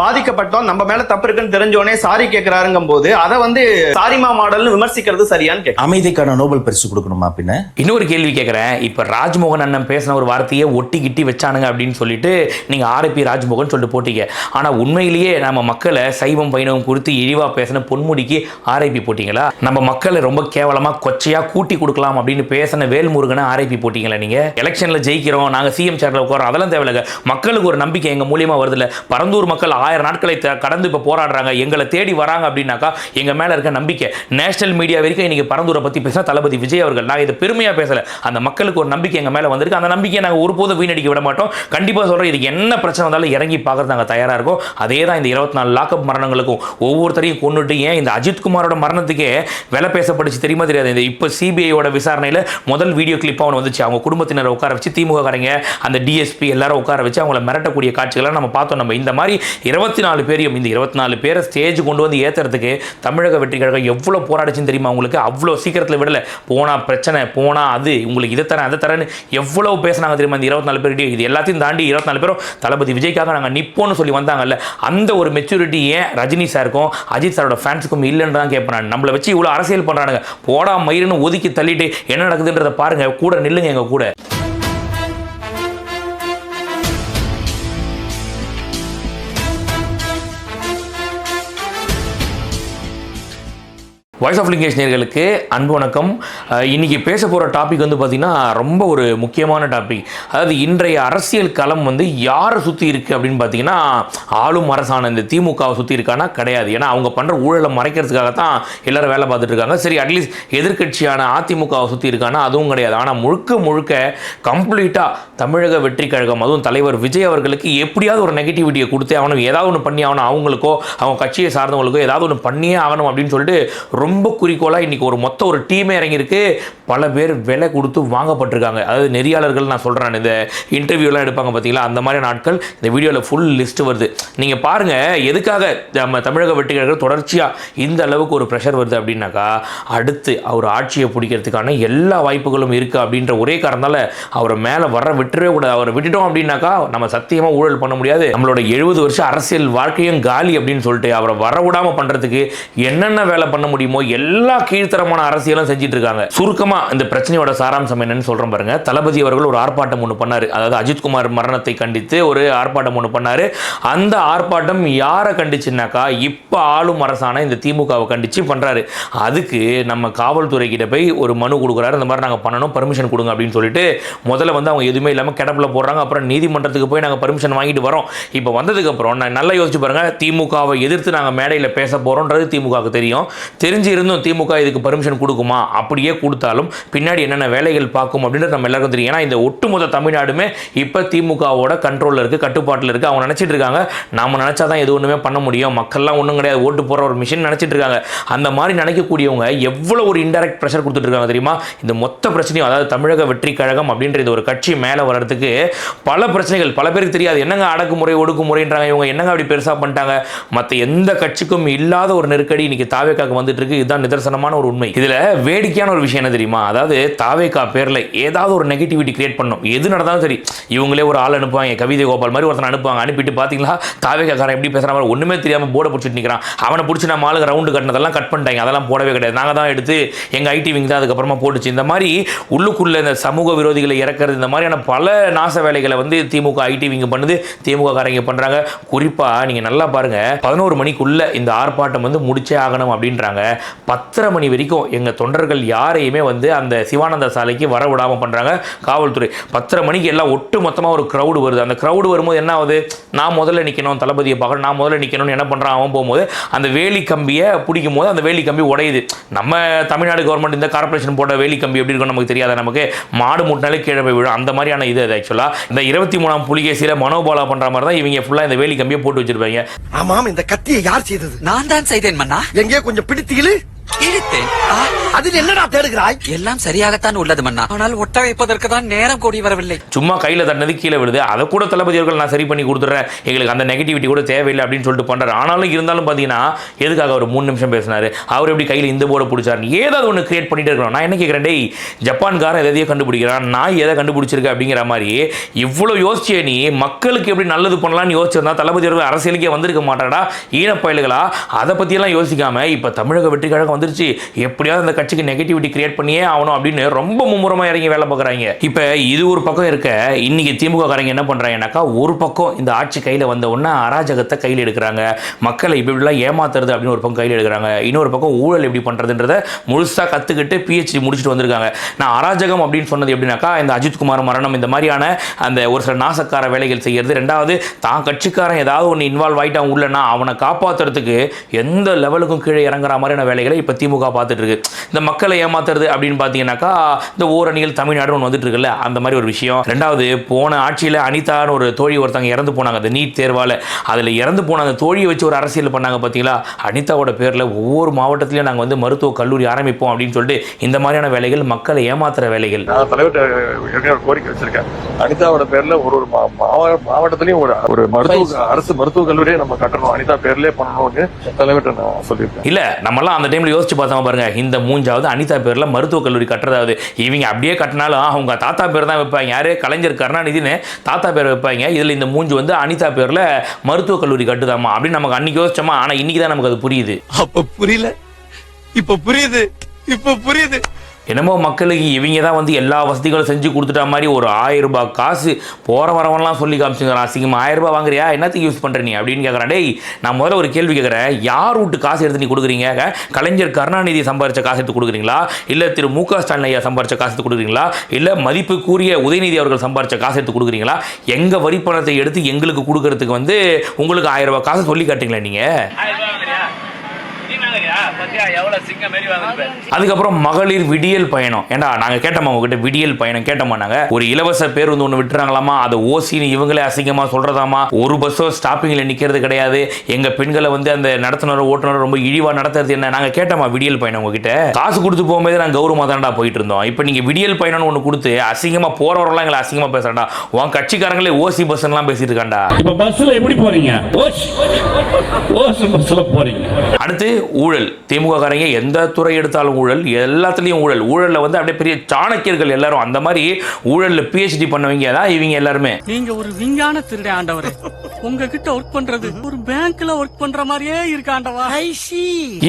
பாதிக்கப்பட்டோம், நம்ம மேல தப்பு இருக்குன்னு தெரிஞ்சோடனே சாரி கேட்கிறாருங்கும் போது அதை வந்து சாரிமா மாடல்னு விமர்சிக்கிறது சரியான்னு கேட்க. அமைதிக்கான நோபல் பரிசு கொடுக்கணுமா? பின்ன இன்னொரு கேள்வி கேட்கிறேன். இப்ப ராஜ்மோகன் அண்ணன் பேசின ஒரு வார்த்தையை ஒட்டி கிட்டி வச்சானுங்க அப்படின்னு சொல்லிட்டு நீங்க ஆர்ஐபி ராஜ்மோகன் சொல்லிட்டு போட்டீங்க. ஆனா உண்மையிலேயே நம்ம மக்களை சைவம் வைணவம் குறித்து இழிவா பேசின பொன்முடிக்கு ஆர்ஐபி போட்டீங்களா? நம்ம மக்களை ரொம்ப கேவலமா கொச்சையா கூட்டி கொடுக்கலாம் அப்படின்னு பேசின வேல்முருகனை ஆர்ஐபி போட்டீங்களா? நீங்க எலெக்ஷன்ல ஜெயிக்கிறோம், நாங்க சிஎம் சேர்ல உட்காரோம், அதெல்லாம் தேவையில்லை. மக்களுக்கு ஒரு நம்பிக்கை எங்க மூலியமா வருதுல்ல. பரந்தூர் மக்கள் 1000 நாட்களை கடந்து இப்ப போராடுறாங்க, எங்களை தேடி வராங்க அப்படின்னாக்கா எங்க மேல இருக்க நம்பிக்கை. நேஷனல் மீடியா வரைக்கும் இன்னைக்கு பரந்தூரை பத்தி பேசினா தளபதி விஜய் அவர்கள். நான் இதை பெருமையா பேசல, அந்த மக்களுக்கு ஒரு நம்பிக்கை எங்க மேல வந்திருக்கு. அந்த நம்பிக்கையை நாங்க ஒருபோதும் வீணடிக்க விட மாட்டோம். கண்டிப்பா சொல்றோம், இதுக்கு என்ன பிரச்சனை வந்தாலும் இறங்கி பார்க்கறது நாங்க தயாரா இருக்கோம். அதே தான் இந்த 24 லாக்அப் மரணங்களுக்கும் ஒவ்வொருத்தரையும் கொண்டுட்டு ஏன் இந்த அஜித் குமாரோட மரணத்துக்கே விலை பேசப்பட்டுச்சு தெரியுமா தெரியாது. இந்த இப்போ சிபிஐயோட விசாரணையில் முதல் வீடியோ கிளிப் அவன் வந்துச்சு. அவங்க குடும்பத்தினரை உட்கார வச்சு திமுக காரங்க அந்த டிஎஸ்பி எல்லாரும் உட்கார வச்சு அவங்கள மிரட்டக்கூடிய காட்சிகளை நம்ம பார்த்தோம். நம்ம இந்த மாதிரி 24 பேரையும் இந்த 24 பேரை ஸ்டேஜ் கொண்டு வந்து ஏற்றுறதுக்கு தமிழக வெற்றி கழகம் எவ்வளோ போராடிச்சுன்னு தெரியுமா உங்களுக்கு? அவ்வளோ சீக்கிரத்தில் விடலை. போனா பிரச்சனை, போனா அது உங்களுக்கு இதை தரேன் அதை தரேன்னு எவ்வளோ பேசினாங்க தெரியுமா இந்த 24 பேர்கிட்ட. இது எல்லாத்தையும் தாண்டி 24 பேரும் தளபதி விஜய்க்காக நாங்கள் நிப்போன்னு சொல்லி வந்தாங்கல்ல. அந்த ஒரு மெச்சூரிட்டி ஏன் ரஜினி சாருக்கும் அஜித் சாரோட ஃபேன்ஸுக்கும் இல்லைன்னு தான் கேட்பேன். நம்மளை வச்சு இவ்வளோ அரசியல் பண்ணுறானுங்க, போடா மயிருன்னு ஒதுக்கி தள்ளிட்டு என்ன நடக்குதுன்றதை பாருங்க, கூட நில்லுங்க எங்க கூட. வாய்ஸ் ஆஃப் லிங்கேஷ் நேயர்களுக்கு அன்பு வணக்கம். இன்னைக்கு பேச போகிற டாபிக் வந்து பார்த்திங்கன்னா ரொம்ப ஒரு முக்கியமான டாபிக். அதாவது இன்றைய அரசியல் களம் வந்து யாரை சுற்றி இருக்குது அப்படின்னு பார்த்தீங்கன்னா ஆளும் அரசான இந்த திமுகவை சுற்றி இருக்கானா? கிடையாது. ஏன்னா அவங்க பண்ணுற ஊழலை மறைக்கிறதுக்காக தான் எல்லாரும் வேலை பார்த்துட்டு இருக்காங்க. சரி, அட்லீஸ்ட் எதிர்கட்சியான அதிமுகவை சுற்றி இருக்கானா? அதுவும் கிடையாது. ஆனால் முழுக்க முழுக்க கம்ப்ளீட்டாக தமிழக வெற்றி கழகம், அதுவும் தலைவர் விஜய் அவர்களுக்கு எப்படியாவது ஒரு நெகட்டிவிட்டியை கொடுத்து அவனும் ஏதாவது ஒன்று பண்ணி ஆகணும், அவங்களுக்கோ அவங்க கட்சியை சார்ந்தவங்களுக்கோ ஏதாவது ஒன்று பண்ணியே ஆகணும் அப்படின்னு சொல்லிட்டு ரொம்ப குறிக்கோளாக இன்றைக்கி ஒரு டீமே இறங்கியிருக்கு. பல பேர் விலை கொடுத்து வாங்கப்பட்டிருக்காங்க. அதாவது நெறியாளர்கள் நான் சொல்கிறேன், இந்த இன்டர்வியூலாம் எடுப்பாங்க பார்த்தீங்களா, அந்த மாதிரி நாட்கள் இந்த வீடியோவில் ஃபுல் லிஸ்ட் வருது. நீங்கள் பாருங்கள், எதுக்காக நம்ம தமிழக வெற்றிகர்கள் தொடர்ச்சியாக இந்த அளவுக்கு ஒரு ப்ரெஷர் வருது அப்படின்னாக்கா, அடுத்து அவர் ஆட்சியை பிடிக்கிறதுக்கான எல்லா வாய்ப்புகளும் இருக்குது அப்படின்ற ஒரே காரணத்தால் அவரை மேலே விட்டுறவே கூடாது. அவரை விட்டுட்டோம் அப்படின்னாக்கா நம்ம சத்தியமாக ஊழல் பண்ண முடியாது, நம்மளோட 70 வருஷம் அரசியல் வாழ்க்கையும் காலி அப்படின்னு சொல்லிட்டு அவரை வரவிடாமல் பண்ணுறதுக்கு என்னென்ன வேலை பண்ண முடியுமோ எல்லா கீழ்த்தரமான அரசியலும் செஞ்சிட்டு இருக்காங்க. சுருக்கமா இந்த பிரச்சனையோட சாராம்சம் என்னன்னு சொல்றேன் பாருங்க. தளபதி அவர்கள் ஒரு ஆர்ப்பாட்டம் ஒன்று பண்ணாரு. அதாவது அஜித் குமார் மரணத்தை கண்டித்து ஒரு ஆர்ப்பாட்டம் ஒன்று பண்ணாரு. அந்த ஆர்ப்பாட்டம் யாரை கண்டிச்சுனாக்கா இப்ப ஆளும் அரசான இந்த திமுகவை கண்டிச்சு பண்றாரு. அதுக்கு நம்ம காவல்துறை கிட்ட போய் ஒரு மனு கொடுக்குறாரு. இந்த மாதிரி நாங்கள் பண்ணணும், பர்மிஷன் கொடுங்க அப்படின்னு சொல்லிட்டு முதல்ல வந்து அவங்க எதுவுமே இல்லாமல் கிடப்பில் போடுறாங்க. அப்புறம் நீதிமன்றத்துக்கு போய் நாங்கள் பர்மிஷன் வாங்கிட்டு வரோம். இப்போ வந்ததுக்கு அப்புறம் நான் நல்லா யோசிச்சு பாருங்க, திமுகவை எதிர்த்து நாங்கள் மேடையில் பேச போறோம்ன்றது திமுகவுக்கு தெரியும். தெரிஞ்சு இருந்தும் திமுக இதுக்கு பர்மிஷன் கொடுக்குமா? அப்படியே கொடுத்தாலும் பின்னாடி என்னென்ன வேலைகள் பார்க்கும் அப்படின்றது நம்ம எல்லாருக்கும் தெரியும். ஏன்னா இந்த ஒட்டுமொத்த தமிழ்நாடுமே இப்போ திமுகவோட கண்ட்ரோலில் இருக்குது, கட்டுப்பாட்டில் இருக்குது. அவங்க நினச்சிட்டு இருக்காங்க நாம நினச்சாதான் எது ஒன்றுமே பண்ண முடியும், மக்கள்லாம் ஒன்றும் கிடையாது, ஓட்டு போகிற ஒரு மிஷின் நினச்சிட்டு இருக்காங்க. அந்த மாதிரி நினைக்கக்கூடியவங்க எவ்வளோ ஒரு இன்டைரக்ட் ப்ரெஷர் கொடுத்துட்டு இருக்காங்க தெரியுமா? இந்த மொத்த பிரச்சனையும், அதாவது தமிழக வெற்றி கழகம் அப்படின்ற இந்த ஒரு கட்சி மேலே வர்றதுக்கு பல பிரச்சனைகள் பல பேருக்கு தெரியாது. என்னங்க அடக்குமுறை ஒடுக்குமுறைன்றாங்க, இவங்க என்னங்க அப்படி பெருசாக பண்ணிட்டாங்க? மற்ற எந்த கட்சிக்கும் இல்லாத ஒரு நெருக்கடி இன்னைக்கு தாவேக்காக வந்துட்டு இருக்கு. இதுதான் நிதர்சனமான ஒரு உண்மை. இதுல வேடிக்கையான ஒரு விஷயம் என்ன தெரியுமா? அதாவது தாவேகா பேர்ல ஏதாவது ஒரு நெகட்டிவிட்டி கிரியேட் பண்ணும். எது நடந்தாலும் சரி, இவங்களே ஒரு ஆள் அனுப்புவாங்க, கவிதை கோபால் மாதிரி ஒருத்தன் அனுப்புவாங்க. அனுப்பிட்டு பாத்தீங்களா தாவேகா காரன் எப்படி பேசுறாங்க, ஒண்ணுமே தெரியாம போர்டை பிடிச்சிட்டு நிற்கிறான். அவனை பிடிச்சி நம்ம ஆளுங்க ரவுண்டு கட்டினதெல்லாம் கட் பண்ணிட்டாங்க. அதெல்லாம் போடவே கிடையாது, நாங்க தான் எடுத்து எங்க ஐடி விங் தான் அதுக்கப்புறமா போட்டுச்சு. இந்த மாதிரி உள்ளுக்குள்ள இந்த சமூக விரோதிகளை இறக்கிறது, இந்த மாதிரியான பல நாச வேலைகளை வந்து திமுக ஐடி விங் பண்ணுது, திமுக காரங்க பண்றாங்க. குறிப்பா நீங்க நல்லா பாருங்க, 11 மணிக்குள்ள இந்த ஆர்ப்பாட்டம் வந்து முடிச்சே ஆகணும் அப்படின்றாங்க. 10:30 மணி வரைக்கும் எங்கள் தொண்டர்கள் யாரையுமே வந்து அந்த சிவானந்த சாலைக்கு வர விடாமல் பண்ணுறாங்க காவல்துறை. 10:30 மணிக்கு எல்லாம் ஒட்டு மொத்தமாக ஒரு க்ரௌடு வருது. அந்த க்ரௌடு வரும்போது என்ன ஆகுது, நான் முதல்ல நிற்கணும், தளபதியை பார்க்கணும், நான் முதல்ல நிற்கணும்னு என்ன பண்ணுறான் அவன் போகும்போது அந்த வேலி கம்பியை பிடிக்கும் போது அந்த வேலி கம்பி உடையுது. நம்ம தமிழ்நாடு கவர்மெண்ட் இந்த கார்பரேஷன் போட்ட வேலி கம்பி எப்படி இருக்கும் நமக்கு தெரியாத, நமக்கு மாடு முட்டினாலே கீழே போய் விழும். அந்த மாதிரியான இது ஆக்சுவலாக இந்த 23ஆம் புலிகேசியில் மனோபாலா பண்ணுற மாதிரி தான் இவங்க ஃபுல்லாக இந்த வேலி கம்பியை போட்டு வச்சிருப்பாங்க. ஆமாம், இந்த கத்தியை யார் செய்தது? நான் தான் செய்தேன் மன்னா. எங்கேயோ கொஞ்சம் பிடித்தீங்களே. இழுத்தேன். அதில் என்னடா தேடுகிறாய்? எல்லாம் சரியாகத்தான் உள்ளது மன்னா, ஆனால் ஒட்ட வைப்பதற்கு தான் நேரம் கூடி வரவில்லை. சும்மா கையில் தட்டினது கீழே விழுது, அதை கூட தளபதி அவர்கள் நான் சரி பண்ணி கொடுத்துட்றேன், எங்களுக்கு அந்த நெகட்டிவிட்டி கூட தேவையில்லை அப்படின்னு சொல்லிட்டு பண்ணுறாரு. ஆனாலும் இருந்தாலும் பார்த்தீங்கன்னா எதுக்காக அவர் 3 நிமிஷம் பேசினார், அவர் எப்படி கையில் இந்த போர்டை பிடிச்சார், ஏதாவது ஒன்று கிரியேட் பண்ணிட்டு இருக்கணும். நான் என்ன கேட்குறேன், டேய் ஜப்பான்காரன் எதையோ கண்டுபிடிக்கிறான், நான் எதை கண்டுபிடிச்சிருக்கேன் அப்படிங்கிற மாதிரி இவ்வளோ யோசிச்சே நீ மக்களுக்கு எப்படி நல்லது பண்ணலாம்னு யோசிச்சிருந்தா தளபதி அவர்கள் அரசியலுக்கே வந்திருக்க மாட்டாடா ஈனப்பயல்களா. அதை பற்றியெல்லாம் யோசிக்காம இப்போ தமிழக வெற்றி கழகம் வந்துருச்சு, எப்படியாவது அந்த கட்சிக்கு நெகட்டிவிட்டி கிரியேட் பண்ணியே ஆகணும் அப்படின்னு ரொம்ப மும்முரமாக இறங்கி வேலை பார்க்குறாங்க. இப்போ இது ஒரு பக்கம் இருக்க, இன்னைக்கு திமுக காரங்க என்ன பண்ணுறாங்கன்னாக்கா, ஒரு பக்கம் இந்த ஆட்சி கையில் வந்த உடனே அராஜகத்தை கையில் எடுக்கிறாங்க, மக்களை இப்படிலாம் ஏமாத்துறது அப்படின்னு ஒரு பக்கம் கையில் எடுக்கிறாங்க. இன்னொரு பக்கம் ஊழல் எப்படி பண்ணுறதுன்றத முழுசாக கற்றுக்கிட்டு பிஹெச்டி முடிச்சுட்டு வந்திருக்காங்க. நான் அராஜகம் அப்படின்னு சொன்னது எப்படின்னாக்கா, இந்த அஜித்குமார் மரணம், இந்த மாதிரியான அந்த ஒரு சில நாசக்கார வேலைகள் செய்கிறது. ரெண்டாவது, தான் கட்சிக்காரன் ஏதாவது ஒன்று இன்வால்வ் ஆகிட்டான் உள்ளனா அவனை காப்பாற்றுறதுக்கு எந்த லெவலுக்கும் கீழே இறங்குற மாதிரியான வேலைகளை இப்போ திமுக பார்த்துட்டு இருக்கு. இந்த மக்களை ஏமாத்துறது அப்படின்னு பார்த்தீங்கன்னாக்கா, இந்த ஓரணிகள் தமிழ்நாடு ஒன்று வந்துட்டு இருக்குல்ல, அந்த மாதிரி ஒரு விஷயம். ரெண்டாவது, போன ஆட்சியில் அனிதான்னு ஒரு தோழி ஒருத்தங்க இறந்து போனாங்க அந்த நீட் தேர்வால். அதில் இறந்து போன அந்த தோழியை வச்சு ஒரு அரசியல் பண்ணாங்க பார்த்தீங்களா. அனிதாவோட பேரில் ஒவ்வொரு மாவட்டத்திலையும் நாங்கள் வந்து மருத்துவ கல்லூரி ஆரம்பிப்போம் அப்படின்னு சொல்லிட்டு இந்த மாதிரியான வேலைகள், மக்களை ஏமாத்துற வேலைகள். நான் தலைவர்கிட்ட கோரிக்கை வச்சிருக்கேன், அனிதாவோட பேர்ல ஒரு மாவட்டத்திலையும் ஒரு அரசு மருத்துவ கல்லூரியை நம்ம கட்டணும், அனிதா பேர்லயே பண்ணணும்னு தலைவர்கிட்ட நான் சொல்லியிருக்கேன். இல்ல நம்மலாம் அந்த டைம்ல யோசிச்சு பார்த்தோம் பாருங்க, இந்த மூஞ்சாவது அனிதா பேர்ல மருத்துவ கல்லூரி கட்டுறதாவது. இவங்க அப்படியே கட்டினாலும் அவங்க தாத்தா பேர் தான் வைப்பாங்க, யாரு கலைஞர் கருணாநிதினு தாத்தா பேர் வைப்பாங்க. இதுல இந்த மூஞ்சி வந்து அனிதா பேர்ல மருத்துவ கல்லூரி கட்டுதாமா அப்படின்னு நமக்கு அன்னைக்கு யோசிச்சோமா. ஆனா இன்னைக்கு தான் நமக்கு அது புரியுது. அப்ப புரியல, இப்ப புரியுது, இப்ப புரியுது. என்னமோ மக்களுக்கு இவங்க தான் வந்து எல்லா வசதிகளும் செஞ்சு கொடுத்துட்டா மாதிரி ஒரு 1000 ரூபாய் காசு போற வரவன்லாம் சொல்லி காமிச்சுக்கிறான். அசிங்கமா 1000 ரூபாய் வாங்குறியா, என்னத்துக்கு யூஸ் பண்ற நீ அப்படின்னு கேட்கறான். டேய் நான் முதல்ல ஒரு கேள்வி கேட்கறேன், யார் வீட்டு காசு எடுத்து நீ கொடுக்குறீங்க? கலைஞர் கருணாநிதி சம்பாரிச்ச காசு எடுத்து கொடுக்குறீங்களா, இல்ல திரு மு.க. ஸ்டாலின் ஐயா சம்பாரிச்ச காசு எடுத்து கொடுக்குறீங்களா, இல்ல மதிப்பு கூறிய உதயநிதி அவர்கள் சம்பாரிச்ச காசு எடுத்து கொடுக்குறீங்களா? எங்க வரி பணத்தை எடுத்து எங்களுக்கு கொடுக்கறதுக்கு வந்து உங்களுக்கு 1000 ரூபாய் காசு சொல்லி காட்டுங்களா நீங்க? அதுக்கப்புறம் மகளிர் விடியல் பயணம். ஏண்டா நாங்க கேட்டோமா உங்ககிட்ட, விடியல் பயணம் கேட்டோமா நாங்க? ஒரு இலவச பேருந்து ஒன்று விட்டுறாங்களாமா, அதை ஓசின்னு இவங்களே அசிங்கமா சொல்றதாமா. ஒரு பஸ்ஸோ ஸ்டாப்பிங்ல நிக்கிறது கிடையாது, எங்க பெண்களை வந்து அந்த நடத்துனர் ஓட்டுநர் ரொம்ப இழிவா நடத்துறது என்ன நாங்க கேட்டோமா? விடியல் பயணம் உங்ககிட்ட காசு கொடுத்து போகும்போது நாங்கள் கௌரவமா தான்டா போயிட்டு இருந்தோம். இப்போ நீங்க விடியல் பயணம்னு ஒன்று கொடுத்து அசிங்கமா போறவரெல்லாம் எங்களை அசிங்கமா பேசுறா. உன் கட்சிக்காரங்களே ஓசி பஸ் எல்லாம் பேசிட்டு இருக்காண்டா. இப்ப பஸ்ல எப்படி போறீங்க? ஓசி பஸ்ல போறீங்க. அடுத்து ஊழல். திமுக காரங்க எந்த துறை எடுத்தாலும் ஊழல், எல்லாத்துலயும் ஊழல். ஊழல்ல வந்து அப்படியே பெரிய சாணக்கியர்கள் எல்லாரும். அந்த மாதிரி ஊழல்ல PhD பண்ணவங்க தான் இவங்க எல்லாருமே. நீங்க ஒரு விஞ்ஞான திருட ஆண்டவரே, உங்ககிட்ட ஒர்க் பண்றது ஒரு பேங்க்ல ஒர்க் பண்ற மாதிரியே இருக்கு ஆண்டவா.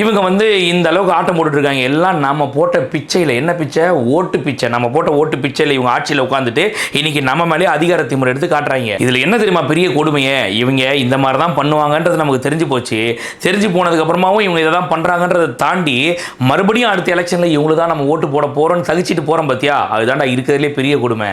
இவங்க வந்து இந்த அளவுக்கு ஆட்டம் போட்டுட்டு இருக்காங்க. எல்லாம் நம்ம போட்ட பிச்சையில, என்ன பிச்சை? ஓட்டு பிச்சை. நம்ம போட்ட ஓட்டு பிச்சையில இவங்க ஆட்சியில உட்காந்துட்டு இன்னைக்கு நம்ம மேலே அதிகார திமிரை எடுத்து காட்டுறாங்க. இதுல என்ன தெரியுமா பெரிய கொடுமையே? இவங்க இந்த மாதிரி தான் பண்ணுவாங்கன்றது நமக்கு தெரிஞ்சு போச்சு. தெரிஞ்சு போனதுக்கு அப்புறமாவும் இவங்க இதை தான் பண்றாங்கன்றதை தாண்டி மறுபடியும் அடுத்த எலெக்ஷன்ல இவங்களுக்கு தான் நம்ம ஓட்டு போட போறோம்னு சகிச்சிட்டு போறோம் பாத்தியா? அதுதான்டா இருக்கிறதுலே பெரிய கொடுமை.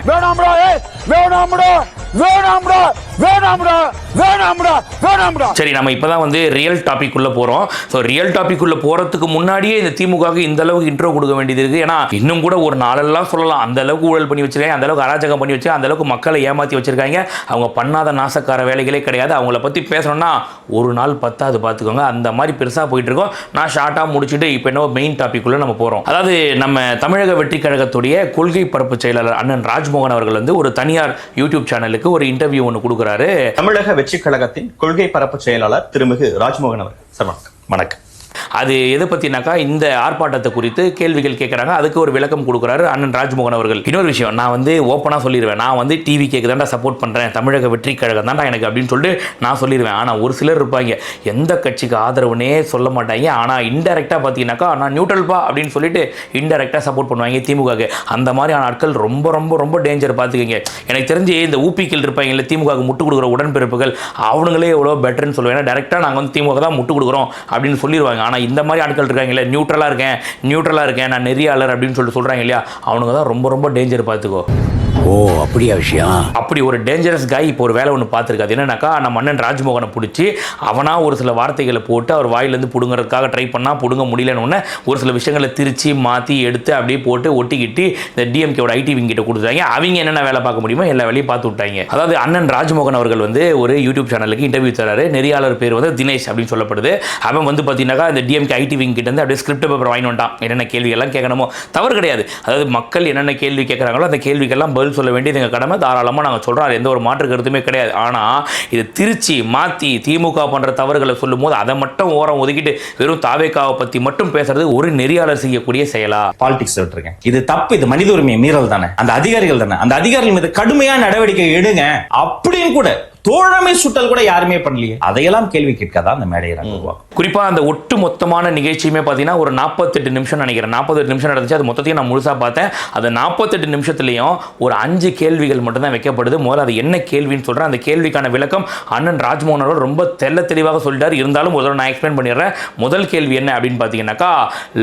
சரி, நம்ம இப்பதான் வந்து ரியல் டாபிக் உள்ள போறோம். சோ ரியல் டாபிக் உள்ள போறதுக்கு முன்னாடியே இந்த திமுகவுக்கு இந்த அளவுக்கு இன்ட்ரோ கொடுக்க வேண்டியது இருக்கு. ஏன்னா இன்னும் கூட ஒரு நாளெல்லாம் சொல்லலாம், அந்த அளவுக்கு ஊழல் பண்ணி வச்சிருக்காங்க, அந்த அளவுக்கு அராஜகம் பண்ணி வச்சிருக்காங்க, அந்த அளவுக்கு மக்களை ஏமாத்தி வச்சிருக்காங்க. அவங்க பண்ணாத நாசக்கார வேலைகளே கிடையாது. அவங்கள பத்தி பேசணும்னா ஒரு நாள் 10 பார்த்துக்கோங்க. அந்த மாதிரி பெருசா போயிட்டு இருக்கோம். நான் ஷார்ட்டா முடிச்சுட்டு இப்போ என்ன மெயின் டாபிக் உள்ள நம்ம போறோம். அதாவது நம்ம தமிழக வெற்றி கழகத்துடைய கொள்கை பரப்பு செயலாளர் அண்ணன் ராஜ்மோகன் அவர்கள் வந்து ஒரு தனியார் யூடியூப் சேனலுக்கு ஒரு இன்டர்வியூ ஒன்று கொடுக்குறாரு. தமிழக வெற்றி கழகத்தின் கொள்கை பரப்பு செயலாளர் திருமிகு ராஜ்மோகன் அவர்கள். சார் வணக்கம். அது எதை பத்தினாக்கா, இந்த ஆர்ப்பாட்டத்தை குறித்து கேள்விகள் கேட்கறாங்க. அதுக்கு ஒரு விளக்கம் கொடுக்குறாரு அண்ணன் ராஜ்மோகன் அவர்கள். இன்னொரு விஷயம், நான் வந்து ஓப்பனா சொல்லிடுவேன், நான் வந்து டிவி கேக்கு தான்டா சப்போர்ட் பண்றேன், தமிழக வெற்றி கழகம் தான்டா எனக்கு அப்படின்னு சொல்லிட்டு நான் சொல்லிடுவேன். ஆனா ஒரு சிலர் இருப்பாங்க, எந்த கட்சிக்கு ஆதரவுனே சொல்ல மாட்டாங்க, ஆனா இன்டெரக்டா பாத்தீங்கன்னாக்கா நான் நியூட்ரல்பா அப்படின்னு சொல்லிட்டு இன்டெரக்டா சப்போர்ட் பண்ணுவாங்க திமுகவுக்கு. அந்த மாதிரியான ஆட்கள் ரொம்ப ரொம்ப ரொம்ப டேஞ்சர். பார்த்துக்கங்க. எனக்கு தெரிஞ்சு இந்த ஊபிக்கள் இருப்பாங்க இல்லை, திமுகவுக்கு முட்டு கொடுக்குற உடன்பிறப்புகள், அவங்களே எவ்வளோ பெட்டர்னு சொல்லுவேன். ஏன்னா டேரெக்டாக நாங்கள் வந்து திமுக தான் முட்டு கொடுக்குறோம் அப்படின்னு சொல்லிடுவாங்க. ஆனால் இந்த மாதிரி ஆட்கள் இருக்காங்க இல்லை, நியூட்ரலாக இருக்கேன் நான் நெறியாளர் அப்படின்னு சொல்லிட்டு சொல்கிறாங்க இல்லையா, அவனுங்க தான் ரொம்ப ரொம்ப டேஞ்சர். பார்த்துக்கோ. ஓ அப்படியா விஷயம்? அப்படி ஒரு டேஞ்சரஸ் காய் இப்போ ஒரு வேலை ஒன்று பார்த்துருக்காது. என்னன்னாக்கா நம்ம அண்ணன் ராஜ்மோகனை பிடிச்சி அவனா ஒரு சில வார்த்தைகளை போட்டு அவர் வாயிலேருந்து பிடுங்கிறதுக்காக ட்ரை பண்ணால் பிடுங்க முடியலன்னு ஒரு சில விஷயங்களை திருச்சி மாற்றி எடுத்து அப்படியே போட்டு ஒட்டிக்கிட்டு இந்த டிஎம்கேவோட ஐடி விங் கிட்ட கொடுத்தாங்க. அவங்க என்னென்ன வேலை பார்க்க முடியுமோ எல்லா வேலையும் பார்த்து விட்டாங்க. அதாவது அண்ணன் ராஜ்மோகன் அவர்கள் வந்து ஒரு யூடியூப் சேனலுக்கு இன்டர்வியூ தராரு. நெறியாளர் பேர் வந்து தினேஷ் அப்படின்னு சொல்லப்படுது. அவன் வந்து பார்த்தீங்கன்னாக்கா இந்த டிஎம்கே ஐடி விங் கிட்ட இருந்து அப்படியே ஸ்கிரிப்ட் பேப்பர் வாங்கி வந்துட்டான். என்னென்ன கேள்விகள்லாம் கேட்கணுமோ தவறு கிடையாது. அதாவது மக்கள் என்னென்ன கேள்வி கேட்குறாங்களோ அந்த கேள்விக்கெல்லாம் பதில் சொல்ல வேண்டியது எங்கள் கடமை. தாராளமாக நாங்கள் சொல்கிறோம், எந்த ஒரு மாற்று கருத்துமே கிடையாது. ஆனால் இது திருச்சி மாற்றி திமுக பண்ணுற தவறுகளை சொல்லும் போது அதை மட்டும் ஓரம் ஒதுக்கிட்டு வெறும் தாவேக்காவை பற்றி மட்டும் பேசுறது ஒரு நெறியாளர் செய்யக்கூடிய செயலா? பாலிடிக்ஸ் விட்டுருக்கேன். இது தப்பு, இது மனித உரிமை மீறல் தானே. அந்த அதிகாரிகள் தானே, அந்த அதிகாரிகள் மீது கடுமையான நடவடிக்கை எடுங்க அப்படின்னு கூட தோழமை சுட்டல் கூட யாருமே பண்ணலையே. அதையெல்லாம் கேள்வி கேட்காதான் அந்த மேடையை குறிப்பா அந்த ஒட்டு மொத்தமான நிகழ்ச்சியுமே பார்த்தீங்கன்னா ஒரு 48 நிமிஷம் நினைக்கிறேன். 48 நிமிஷம் நடந்துச்சு. அது மொத்தத்தையும் நான் முழுசா பார்த்தேன். அந்த 48 நிமிஷத்துலையும் ஒரு 5 கேள்விகள் மட்டும் தான் வைக்கப்படுது. முதல்ல அது என்ன கேள்வின்னு சொல்றேன். அந்த கேள்விக்கான விளக்கம் அண்ணன் ராஜ்மோகன் அவர்கள் ரொம்ப தெளிவாக சொல்லிட்டார். இருந்தாலும் முதல்ல நான் எக்ஸ்பிளைன் பண்ணிடுறேன். முதல் கேள்வி என்ன அப்படின்னு பார்த்தீங்கன்னாக்கா,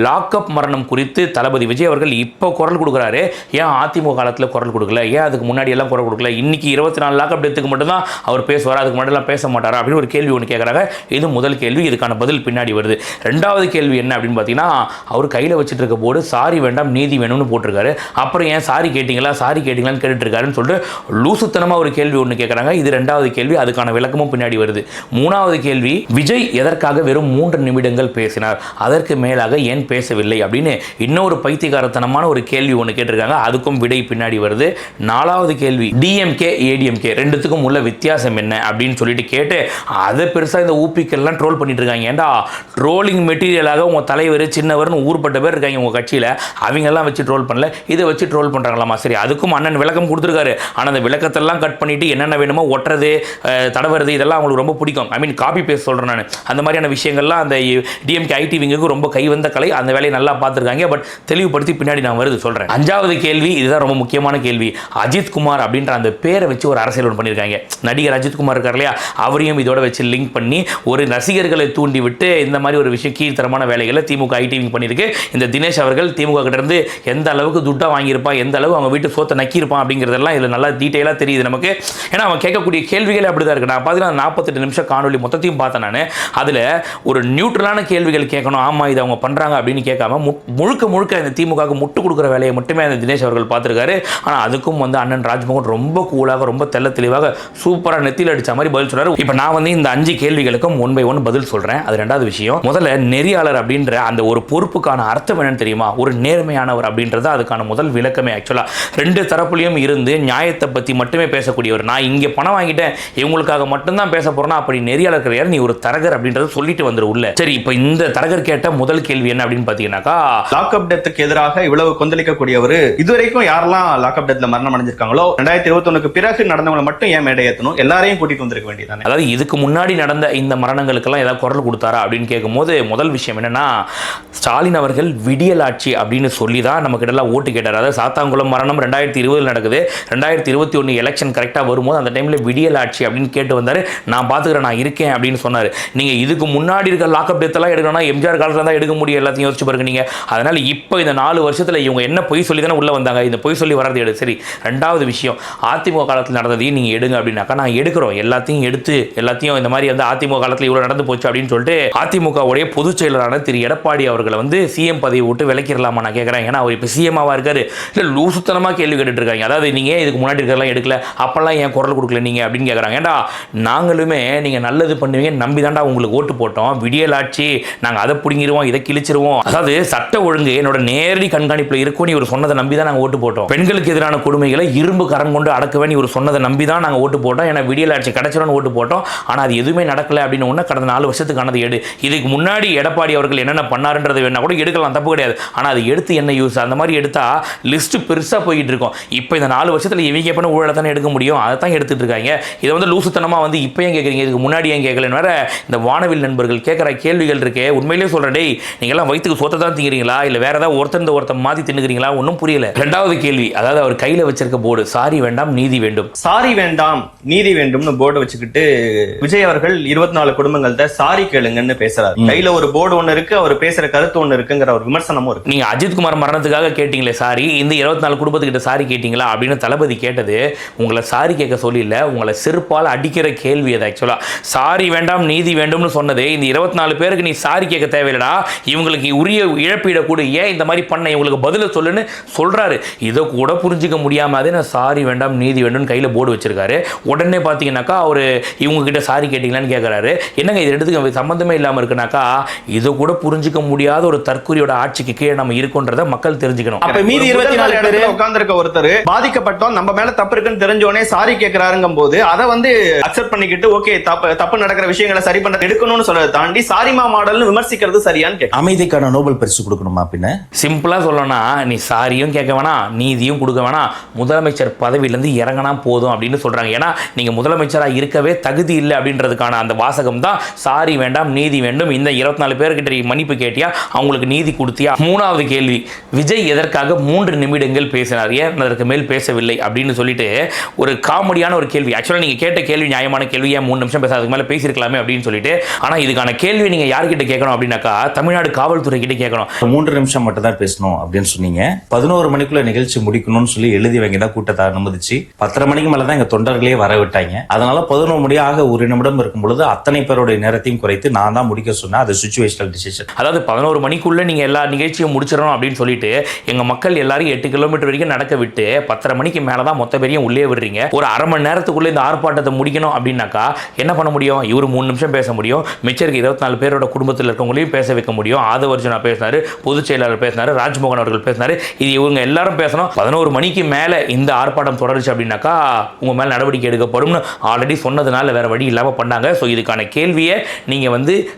லாக்அப் மரணம் குறித்து தளபதி விஜய் அவர்கள் இப்போ குரல் கொடுக்குறாரு. ஏன் அதிமுக காலத்தில் குரல் கொடுக்கல? ஏன் அதுக்கு முன்னாடி எல்லாம் குரல் கொடுக்கல? இன்னைக்கு 24 லாக்அப் டெத்துக்கு மட்டும்தான் அவர் பேசுவார், அதுக்கு முன்னாடிலாம் பேச மாட்டாரா அப்படின்னு ஒரு கேள்வி ஒன்று கேட்குறாங்க. இது முதல் கேள்வி. இதுக்கான பதில் பின்னாடி வருது. ரெண்டாவது கேள்வி என்ன அப்படின்னு பார்த்தீங்கன்னா, அவர் கையில் வச்சுட்டு இருக்க போர்டு சாரி வேண்டாம் நீதி வேணும்னு போட்டிருக்காரு. அப்புறம் ஏன் சாரி கேட்டிங்களான்னு கேட்டுட்டு இருக்காருன்னு சொல்லிட்டு லூசுத்தனமாக ஒரு கேள்வி ஒன்று கேட்குறாங்க. இது ரெண்டாவது கேள்வி. அதுக்கான விளக்கமும் பின்னாடி வருது. மூணாவது கேள்வி, விஜய் எதற்காக வெறும் 3 நிமிடங்கள் பேசினார், அதற்கு மேலாக ஏன் பேசவில்லை அப்படின்னு இன்னொரு பைத்தியகாரத்தனமான ஒரு கேள்வி ஒன்று கேட்டிருக்காங்க. அதுக்கும் விடை பின்னாடி வருது. நாலாவது கேள்வி, டிஎம்கே ஏடிஎம்கே ரெண்டுத்துக்கும் உள்ள வித்தியாசம் என்ன அப்படின்னு சொல்லிட்டு கேட்டு அதை பெருசாக இந்த ஊப்பிக்கெல்லாம் ட்ரோல் பண்ணிட்டு இருக்காங்க. ஏன்டா ட்ரோலிங் மெட்டீரியலாக உங்கள் தலைவர் சின்னவர்னு ஊர்பட்ட பேர் இருக்காங்க உங்கள் கட்சியில். அவங்கெல்லாம் வச்சு ட்ரோல் பண்ணல, இதை வச்சு ட்ரோல் பண்ணுறாங்களாமா. சரி, அதுக்கும் அண்ணன் விளக்கம் கொடுத்துருக்காரு. ஆனால் அந்த விளக்கத்தெல்லாம் கட் பண்ணிட்டு என்னென்ன வேணுமோ ஒட்டுறது தடவுறது இதெல்லாம் அவங்களுக்கு ரொம்ப பிடிக்கும். ஐ மீன் காப்பி பேஸ்ட் சொல்கிறேன் நான். அந்த மாதிரியான விஷயங்கள்லாம் அந்த டிஎம்கே ஐடி விங்குக்கு ரொம்ப கைவந்த கலை. அந்த வேலையை நல்லா பார்த்துருக்காங்க. பட் தெளிவுபடுத்தி பின்னாடி நான் வருது சொல்கிறேன். 5வது கேள்வி, இதுதான் ரொம்ப முக்கியமான கேள்வி. அஜித் குமார் அப்படின்ற அந்த பேரை வச்சு ஒரு அரசியல் ஒன்று பண்ணியிருக்காங்க. நடிகர் அஜித் குமார் இருக்கார் இல்லையா, அவரையும் இதோட வச்சு லிங்க் பண்ணி ஒரு ரசிகர்களை தூண்டி விட்டு இந்த மாதிரி ஒரு விஷயம் கீழ்த்தரமான வேலைகளை திமுக ஐடி விங் பண்ணியிருக்கு. இந்த தினேஷ் அவர்கள் திமுக கிட்ட இருந்து எந்த அளவுக்கு துட்டா வாங்கியிருப்பான், எந்த அளவு அவங்க வீட்டு சோத்தை நக்கியிருப்பான் அப்படிங்கிறதெல்லாம் இதில் நல்லா டீட்டெயிலாக தெரியுது நமக்கு. ஏன்னா அவன் கேட்கக்கூடிய கேள்விகளே அப்படி தான் இருக்கு. நான் பார்த்தீங்கன்னா 48 நிமிஷம் காணொலி மொத்தத்தையும் பார்த்தேன் நான். அதில் ஒரு நியூட்ரலான கேள்விகள் கேட்கணும், ஆமாம் இது அவங்க பண்ணுறாங்க அப்படின்னு கேட்காம முழுக்க இந்த திமுகவுக்கு முட்டு கொடுக்குற வேலையை மட்டுமே அந்த தினேஷ் அவர்கள் பார்த்துருக்காரு. ஆனால் அதுக்கும் வந்து அண்ணன் ராஜ்மோகன் ரொம்ப கூலாக ரொம்ப தெளிவாக சூப்பராக நெத்தியில் அடிச்ச மாதிரி பதில் சொல்றாரு. இப்போ நான் வந்து இந்த 5 கேள்விகளுக்கும் 1 by 1 பதில் சொல்றேன். அது ரெண்டாவது விஷயம். முதல்ல நெறியாளர் அப்படின்ற அந்த ஒரு பொறுப்புக்கான அர்த்தம் என்னன்னு தெரியுமா? ஒரு நேர்மையானவர் அப்படின்றது அதுக்கான முதல் விளக்கமே. ஆக்சுவலா 2 தரப்புலையும் இருந்து நியாயத்தை பத்தி மட்டுமே பேசக்கூடியவர். நான் இங்க பணம் வாங்கிட்டேன் இவங்களுக்காக மட்டும்தான் பேச போறேன்னா அப்படி நெறியாளர் கிடையாது, நீ ஒரு தரகர் அப்படின்றத சொல்லிட்டு வந்துரு உள்ள. சரி, இப்போ இந்த தரகர் கேட்ட முதல் கேள்வி என்ன அப்படின்னு பாத்தீங்கன்னாக்கா, லாக்அப் டெத்துக்கு எதிராக இவ்வளவு கொந்தளிக்கக்கூடியவர் இதுவரைக்கும் யாரெல்லாம் லாக்அப் டெத்ல மரணம் அடைஞ்சிருக்காங்களோ 2021க்கு பிறகு நடந்தவங்களை மட்டும் ஏன் மேடை ஏற்றணும்? எல்லாரையும் கூட்டிட்டு வந்திருக்க வேண்டியதானே. அதாவது இதுக்கு முன்னாடி நடந்த இந்த மரணங்களுக்கெல்லாம் ஏதாவது குரல் கொடுத்தாரா அப்படின்னு கேட்கும்போது முதல் விஷயம் என்னன்னா, ஸ்டாலின் அவர்கள் விடியல் ஆட்சி அப்படின்னு சொல்லி தான் நமக்கு எல்லாம் ஓட்டு கேட்டார். அதாவது சாத்தாங்குளம் மரணம் 2020 நடக்குது, 2021 எலெக்ஷன் கரெக்டாக வரும்போது அந்த டைமில் விடியல் ஆட்சி அப்படின்னு கேட்டு வந்தார். நான் பார்த்துக்கிறேன், நான் இருக்கேன் அப்படின்னு சொன்னார். நீங்கள் இதுக்கு முன்னாடி இருக்க லாக்அப் டெத்தெல்லாம் எடுக்கணும்னா எம்ஜிஆர் காலத்தில் தான் எடுக்க முடியும், எல்லாத்தையும் யோசிச்சு பாருங்க நீங்கள். அதனால் இப்போ இந்த 4 வருஷத்தில் இவங்க என்ன பொய் சொல்லி தானே உள்ளே வந்தாங்க, இந்த பொய் சொல்லி வரது எடு. சரி, ரெண்டாவது விஷயம், அதிமுக காலத்தில் நடந்ததையும் நீங்கள் எடுங்க அப்படின்னாக்கா நான் எடுக்கிறோம், எல்லாத்தையும் எடுத்து எல்லாத்தையும் இந்த மாதிரி வந்து அதிமுக காலத்தில் இவ்வளோ நடந்து போச்சு அப்படின்னு சொல்லிட்டு அதிமுகவுடைய பொதுச் செயலரான திரு எடப்பாடி அவர்களை வந்து சிஎம் பதவி விட்டு விலக்கிடலாமா நான் கேட்குறேன். ஏன்னா அவர் இப்போ சிஎம்மாக இருக்காரு. இல்லை லூசுத்தனமாக கேள்வி கேட்டுட்டு இருக்காங்க. அதாவது நீங்கள் இதுக்கு முன்னாடி இருக்கிறதெல்லாம் எடுக்கல, அப்பெல்லாம் ஏன் குரல் கொடுக்கல நீங்கள் அப்படின்னு கேட்குறாங்க. ஏன்டா நாங்களுமே நீங்கள் நல்லது பண்ணுவீங்க நம்பி தாண்டா உங்களுக்கு ஓட்டு போட்டோம். விடியல் ஆட்சி நாங்கள் அதை பிடிங்கிடுவோம், இதை கிழிச்சிருவோம், அதாவது சட்ட ஒழுங்கு என்னோட நேரடி கண்காணிப்பில் இருக்கும் இவர் சொன்னதை நம்பி தான் நாங்கள் ஓட்டு போட்டோம். பெண்களுக்கு எதிரான கொடுமைகளை இரும்பு கரம் கொண்டு அடக்குவேன் இவர் சொன்னதை நம்பி தான் நாங்கள் ஓட்டு போட்டோம். ஏன்னா விடியல் ஆட்சி கிடைச்சிடும் ஓட்டு போட்டோம். ஆனால் அது எதுவுமே நடக்கல அப்படின்னு ஒன்று கடந்த 4 வருஷத்துக்கானது எடு. இதுக்கு முன்னாடி எடப்பாடி அவர்கள் என்னென்ன பண்ணாருன்றது வேணா கூட எடுக்கலாம், தப்பு கிடையாது. ஆனால் அது எடுத்து என்ன யூஸ்? அந்த மாதிரி எடுத்தா லிஸ்ட் பெருசாக போயிட்டு இருக்கும். இப்போ இந்த 4 வருஷத்தில் இவங்க பண்ண ஊழலை தானே எடுக்க முடியும், அதை தான் எடுத்துட்டு இருக்காங்க. இதை வந்து லூசுத்தனமாக வந்து இப்போ ஏன் கேட்குறீங்க, இதுக்கு முன்னாடி ஏன் கேட்கலன்னு வேற இந்த வானவில் நண்பர்கள் கேட்குற கேள்விகள் இருக்கே. உண்மையிலேயே சொல்கிறேன், டேய் நீங்கள்லாம் வயிற்றுக்கு சொத்தை தான் திங்கிறீங்களா இல்லை வேற ஏதாவது ஒருத்தர் மாற்றி தின்னுக்கிறீங்களா? ஒன்றும் புரியல. ரெண்டாவது கேள்வி, அதாவது அவர் கையில் வச்சிருக்க போர்டு சாரி வேண்டாம் நீதி வேண்டும். சாரி வேண்டாம் நீதி வேண்டும்னு போர்டு வச்சுக்கிட்டு விஜய் அவர்கள் 24 குடும்பங்கள்ட்ட சாரி கேளுங்கன்னு பேசுறாரு. கையில ஒரு போர்டு ஒண்ணு இருக்கு, அவர் பேசுற கருத்து ஒண்ணு இருக்குங்கிற ஒரு விமர்சனமும் இருக்கு. நீங்க அஜித்குமார் மரணத்துக்காக கேட்டீங்களே சாரி, இந்த 24 குடும்பத்துக்கிட்ட சாரி கேட்டீங்களா அப்படின்னு தளபதி கேட்டது உங்களை சாரி கேட்க சொல்லி இல்ல, உங்களை செருப்பால் அடிக்கிற கேள்வி அது. ஆக்சுவலா சாரி வேண்டாம் நீதி வேண்டும்னு சொன்னது இந்த 24 பேருக்கு நீ சாரி கேட்க தேவையில்லடா, இவங்களுக்கு உரிய இழப்பீட கூட, ஏன் இந்த மாதிரி பண்ண, இவங்களுக்கு பதில சொல்லுன்னு சொல்றாரு. இதை கூட புரிஞ்சுக்க முடியாம நான் சாரி வேண்டாம் நீதி வேண்டும் கையில போர்டு வச்சிருக்காரு. உடனே பாத்தீங்கன்னாக்கா அவரு இவங்க கிட்ட சாரி கேட்டீங்களான்னு கேட்கறாரு. என்னங்க இது ரெண்டுத்துக்கு சம்பந்தமே இல்லாம இருக்குனாக்கா, இதை கூட புரிஞ்சுக்க முடியாத ஒரு தற்கொலையோட ஆட்சிக்கு கீழே நம்ம இருக்கோன்றத மக்கள் தெரிஞ்சுக்கணும். அப்ப மீதி 24 பேர் உட்கார்ந்திருக்க ஒருத்தர் பாதிக்கப்பட்டோம், நம்ம மேல தப்பு இருக்குன்னு தெரிஞ்சோனே சாரி கேட்கிறாருங்கும் போது அதை அக்செப்ட் பண்ணிக்கிட்டு ஓகே தப்பு நடக்கிற விஷயங்களை சரி பண்ண எடுக்கணும்னு சொல்றதை தாண்டி சாரிமா மாடல்னு விமர்சிக்கிறது சரியான்னு கேட்க. அமைதிக்கான நோபல் பரிசு கொடுக்கணுமா? பின்ன சிம்பிளா சொல்லணும்னா நீ சாரியும் கேட்க வேணாம் நீதியும் கொடுக்க வேணாம், முதலமைச்சர் பதவியிலிருந்து இறங்கினா போதும் அப்படின்னு சொல்றாங்க. ஏன்னா நீங்க முதலமைச்சரா இருக்கவே தகுதி இல்லை அப்படின்றதுக்கான அந்த வாசகம் தான் சாரி வேண்டாம் நீதி வேண்டும். இந்த 24 பேர்கிட்ட மன்னிப்பு கேட்டியா, அவங்களுக்கு நீதி கொடுத்தியா? மூணாவது கேள்வி, விஜய் எதற்காக 3 நிமிடங்கள் பேசினார், ஏன் அதற்கு மேல் பேசவில்லை அப்படின்னு சொல்லிட்டு ஒரு காமெடியான ஒரு கேள்வி. ஆக்சுவலா நீங்க கேட்ட கேள்வி நியாயமான கேள்வி, ஏன் 3 நிமிஷம் பேசாததுக்கு மேல பேசியிருக்கலாமே அப்படின்னு சொல்லிட்டு. ஆனா இதுக்கான கேள்வி நீங்க யார்கிட்ட கேட்கணும் அப்படின்னாக்கா தமிழ்நாடு காவல்துறை கிட்ட கேட்கணும். 3 நிமிஷம் மட்டும் தான் பேசணும் அப்படின்னு சொன்னீங்க. 11 மணிக்குள்ள நிகழ்ச்சி முடிக்கணும்னு சொல்லி எழுதி வாங்கி தான் கூட்டத்தை அனுமதிச்சு 10:30 மணிக்கு மேலதான் எங்க தொண்டர்களே வர விட்டாங்க. அதனால 11 மணியாக 1 நிமிடம் இருக்கும் பொழுது அத்தனை பேருடைய நேரத்தையும் குறைத்து நான் தான் முடிக்க சொன்னேன். அது சிச்சுவேஷனல் டிசிஷன். அதாவது 11 மணிக்குள்ள நீங்க எல்லா நிகழ்ச்சியும் முடிச்சிடணும் அப்படின்னு சொல்லிட்டு எங்க மக்கள் எல்லாரும் 8 கிலோமீட்டர் வரைக்கும் நடக்க விட்டு 10:30 மணிக்கு மேலதான் மொத்த பேரையும் உள்ளே விடுறீங்க. ஒரு அரை மணி நேரத்துக்குள்ள இந்த ஆர்ப்பாட்டத்தை முடிக்கணும் அப்படின்னாக்கா என்ன பண்ண முடியும்? இவரு 3 நிமிஷம் பேச முடியும், மிச்சருக்கு 24 பேரோட குடும்பத்தில் இருக்கவங்களையும் பேச வைக்க முடியும். ஆதவர்ஜுனா பேசினாரு, பொதுச் செயலாளர் பேசினாரு, ராஜ்மோகன் அவர்கள் பேசினாரு. இது இவங்க எல்லாரும் பேசணும். 11 மணிக்கு மேல இந்த ஆர்ப்பாட்டம் தொடருச்சு அப்படின்னாக்கா உங்க மேல நடவடிக்கை எடுக்கப்படும் ஆல்ரெடி சொன்னதுனால வேற வழி இல்லாம பண்ணாங்க. ஸோ இதுக்கான கேள்வியை நீங்க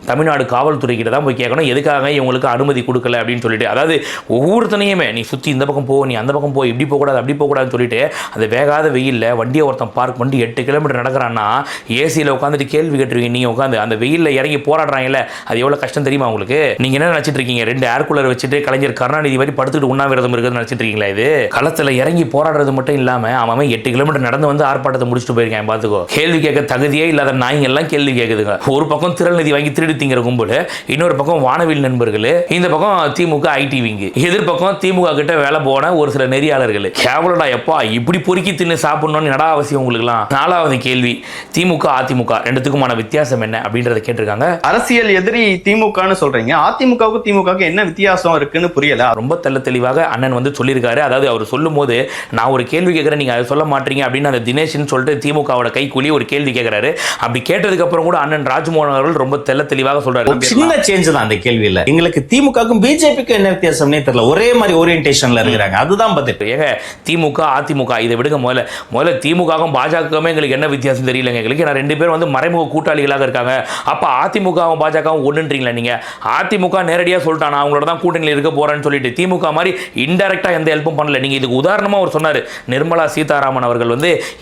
தமிழ்நாடு காவல்துறை கிட்ட தான் போய் கேட்கணும், எதுக்காக இவங்களுக்கு அனுமதி கொடுக்கல அப்படின்னு சொல்லிட்டு. அதாவது ஒவ்வொருத்தனையுமே நீ சுத்தி இந்த பக்கம் போ, நீ அந்த பக்கம் போ, இப்படி போகக்கூடாது அப்படி போகக்கூடாதுன்னு சொல்லிட்டு அந்த வேகாத வெயில்ல வண்டியை ஒருத்தன் பார்க் பண்ணி 8 கிலோமீட்டர் நடக்கிறான்னா ஏசியில் உட்காந்துட்டு கேள்வி கேட்டுருவீங்க. நீங்க உட்காந்து அந்த வெயில்ல இறங்கி போராடுறாங்கல்ல, அது எவ்வளவு கஷ்டம் தெரியுமா உங்களுக்கு? நீங்க என்ன நினைச்சிட்டு இருக்கீங்க? 2 ஏர் கூலர் வச்சுட்டு கலைஞர் கருணாநிதி மாதிரி படுத்துட்டு உண்ணாவிரதம் இருக்கிறது நினைச்சிட்டு இருக்கீங்களா? இது களத்துல இறங்கி போராடுறது மட்டும் இல்லாம அவன் 8 கிலோமீட்டர் நடந்து வந்து ஆர்ப்பாட்டத்தை முடிச்சுட்டு போயிருக்கேன். பாத்துக்கோ, கேள்வி கேட்க தகுதியே இல்லாத நாய்ங்க எல்லாம் கேள்வி கேட்குதுங்க. ஒரு பக்கம் திரள் நிதி வாங்கி திருடி திங்கிற கும்பல், இன்னொரு பக்கம் வானவில் நண்பர்கள், இந்த பக்கம் திமுக ஐடி விங்கு, எதிர்பக்கம் திமுக கிட்ட வேலை போன ஒரு சில நெறியாளர்கள். கேவலடா எப்பா இப்படி பொறுக்கி தின்னு சாப்பிடணும்னு நட அவசியம் உங்களுக்குலாம். 4வது கேள்வி, திமுக அதிமுக ரெண்டுத்துக்குமான வித்தியாசம் என்ன அப்படின்றத கேட்டிருக்காங்க. அரசியல் எதிரி திமுகன்னு சொல்றீங்க, அதிமுகவுக்கும் திமுகவுக்கு என்ன வித்தியாசம் இருக்குன்னு புரியல. ரொம்ப தெளிவாக அண்ணன் சொல்லியிருக்காரு. அதாவது அவர் சொல்லும் போது நான் ஒரு கேள்வி கேட்கிறேன், நீங்க அதை சொல்ல மாட்டீங்க அப்படின்னு அந்த தினேஷ்னு சொல்லிட்டு திமுகவோட கைக்கூலி ஒரு கேள்வி கேட்கிறாரு. அப்படி கேட்டதுக்கு அப்புறம் கூட அண்ணன் ராஜ்மோகன் அவர்கள் ரொம்ப தெளிவாக சொல்றாரு. சின்ன சேஞ்ச் தான் அந்த கேள்வியில. எங்களுக்கு திமுகவுக்கும் பிஜேபிக்கும் என்ன வித்தியாசம்னே தெரியல, ஒரே மாதிரி ஓரியன்டேஷன்ல இருக்கிறாங்க. அதுதான் பதில். ஏங்க திமுக அதிமுக இதை விடுங்க. முதல்ல திமுகவும் பாஜகவுமே எங்களுக்கு என்ன வித்தியாசம் தெரியலங்க. எங்களுக்கு நான் 2 பேரும் மறைமுக கூட்டாளிகளாக இருக்காங்க. அப்ப அதிமுகவும் பாஜகவும் ஒண்ணுன்றீங்களா? நீங்க அதிமுக நேரடியா சொல்லிட்டானா அவங்களோட தான் கூட்டணியில் இருக்க போறேன்னு சொல்லிட்டு திமுக மாதிரி இன்டைரக்டா எந்த ஹெல்ப்பும் பண்ணல. நீங்க இதுக்கு உதாரணமா அவர் சொன்னாரு, நிர்மலா சீதாராமன் அவர்கள்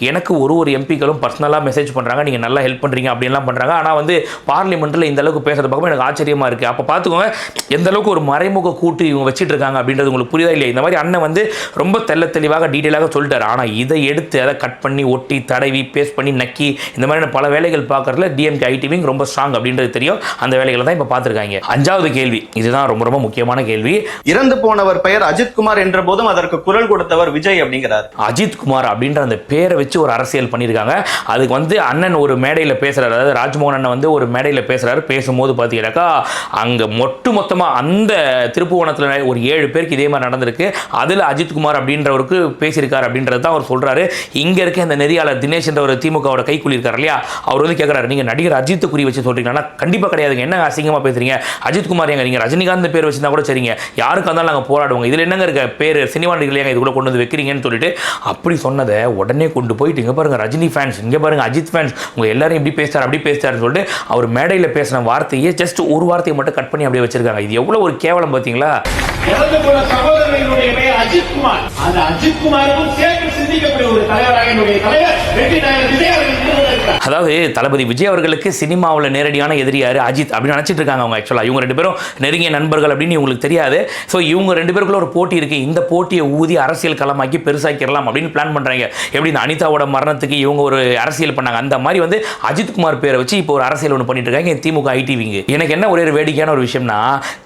எனக்கு ஒரு எம்பிக்களும் பர்சனலா மெசேஜ் பண்றாங்க, நீங்க நல்லா ஹெல்ப் பண்றீங்க அப்படின்லாம் பண்றாங்க. ஆனா பார்லிமெண்ட்ல இந்த அளவுக்கு பேசுறது பார்க்கும் எனக்கு ஆச்சரியமா இருக்கு. அப்ப பாத்துக்கோங்க எந்த அளவுக்கு ஒரு மறைமுக கூட்டு இவங்க வச்சிட்டு இருக்காங்க அப்படின்றது உங்களுக்கு புரியுதா இல்லையா? இந்த மாதிரி அண்ணன் ரொம்ப தெளிவாக டீடைலாக சொல்லிட்டாரு. ஆனா இதை எடுத்து அதை கட் பண்ணி ஒட்டி தடவி பேஸ்ட் பண்ணி நக்கி இந்த மாதிரி பல வேலைகள் பார்க்கறதுல டிஎம்கே ஐடிவிங் ரொம்ப ஸ்ட்ராங் அப்படின்றது தெரியும். அந்த வேலைகளை தான் இப்ப பாத்துருக்காங்க. 5வது கேள்வி, இதுதான் ரொம்ப முக்கியமான கேள்வி. இறந்து போனவர் பெயர் அஜித்குமார் என்ற போதும் அதற்கு குரல் கொடுத்தவர் விஜய் அப்படிங்கிறார். அஜித்குமார் அப்படின்ற அந்த பேரை வச்சு ஒரு அரசியல் பண்ணியிருக்காங்க. அதுக்கு அண்ணன் ஒரு மேடையில் பேசுறாரு, அதாவது ராஜ்மோகன் அண்ணன் ஒரு மேடையில் பேசுறாரு. பேசும்போது பார்த்தீங்கன்னாக்கா அங்க மொத்தமா அந்த திருப்புவனத்தில் ஒரு 7 பேருக்கு இதே மாதிரி நடந்திருக்கு. அதுல அஜித்குமார் அப்படின்றவருக்கு பேசியிருக்காரு அப்படின்றது தான் அவர் சொல்றாரு. இங்க இருக்க அந்த நெறியாளர் தினேஷ் என்ற ஒரு திமுகவோட கைக்கூலி இருக்காரு இல்லையா, அவர் கேட்கிறாரு, நீங்க நடிகர் அஜித் குறி வச்சு சொல்றீங்களா? கண்டிப்பா கிடையாதுங்க, என்ன அசிங்கமா பேசுறீங்க? அஜித்குமார் எங்க, நீங்க ரஜினிகாந்த் பேர் வச்சிருந்தா கூட சரிங்க, யாருக்கு வந்தாலும் நாங்கள் போராடுவோங்க, இதுல என்னங்க இருக்க பேர் சினிமா நடிகர் இதுக்குள்ள கொண்டு வந்து வைக்கிறீங்கன்னு சொல்லிட்டு அப்படி சொன்னதை உடனே கொண்டு போயிட்டு இங்க பாருங்க ரஜினி ஃபேன்ஸ், இங்க பாருங்க அஜித் ஃபேன்ஸ், உங்க எல்லாரும் இப்படி பேசுறாரு அப்படி பேசுறாருன்னு சொல்லிட்டு அவர் மேடையில் பேசின வார்த்தையே ஜஸ்ட் ஒரு வார்த்தையை மட்டும் கட் பண்ணி அப்படியே வச்சிருக்காங்க. இது எவ்வளவு ஒரு கேவலம் பாத்தீங்களா? சகோதரர்களுடைய பெயர் அஜித்குமார். அந்த அஜித்குமாருக்கும் சேர்த்து சிந்திக்கக்கூடிய ஒரு தலைவராக என்னுடைய தலைவர் வெற்றி நாயகர் விஜய் அவர்கள் அதாவது தளபதி விஜய் அவர்களுக்கு சினிமாவில் நேரடியான எதிரி யாரு அஜித் அப்படின்னு நினைச்சிட்டு இருக்காங்க அவங்க. ஆக்சுவலாக இவங்க 2 பேரும் நெருங்கிய நண்பர்கள் அப்படின்னு இவங்களுக்கு தெரியாது. ஸோ இவங்க 2 பேருக்குள்ள ஒரு போட்டி இருக்கு. இந்த போட்டியை ஊதி அரசியல் களமாக்கி பெருசாக்கிடலாம் அப்படின்னு பிளான் பண்றாங்க. எப்படி இந்த அனிதாவோட மரணத்துக்கு இவங்க ஒரு அரசியல் பண்ணாங்க, அந்த மாதிரி வந்து அஜித் குமார் பேரை வச்சு இப்போ ஒரு அரசியல் ஒன்று பண்ணிட்டு இருக்காங்க திமுக ஐடிவிங்க. எனக்கு என்ன ஒரே ஒரு வேடிக்கையான ஒரு விஷயம்னா,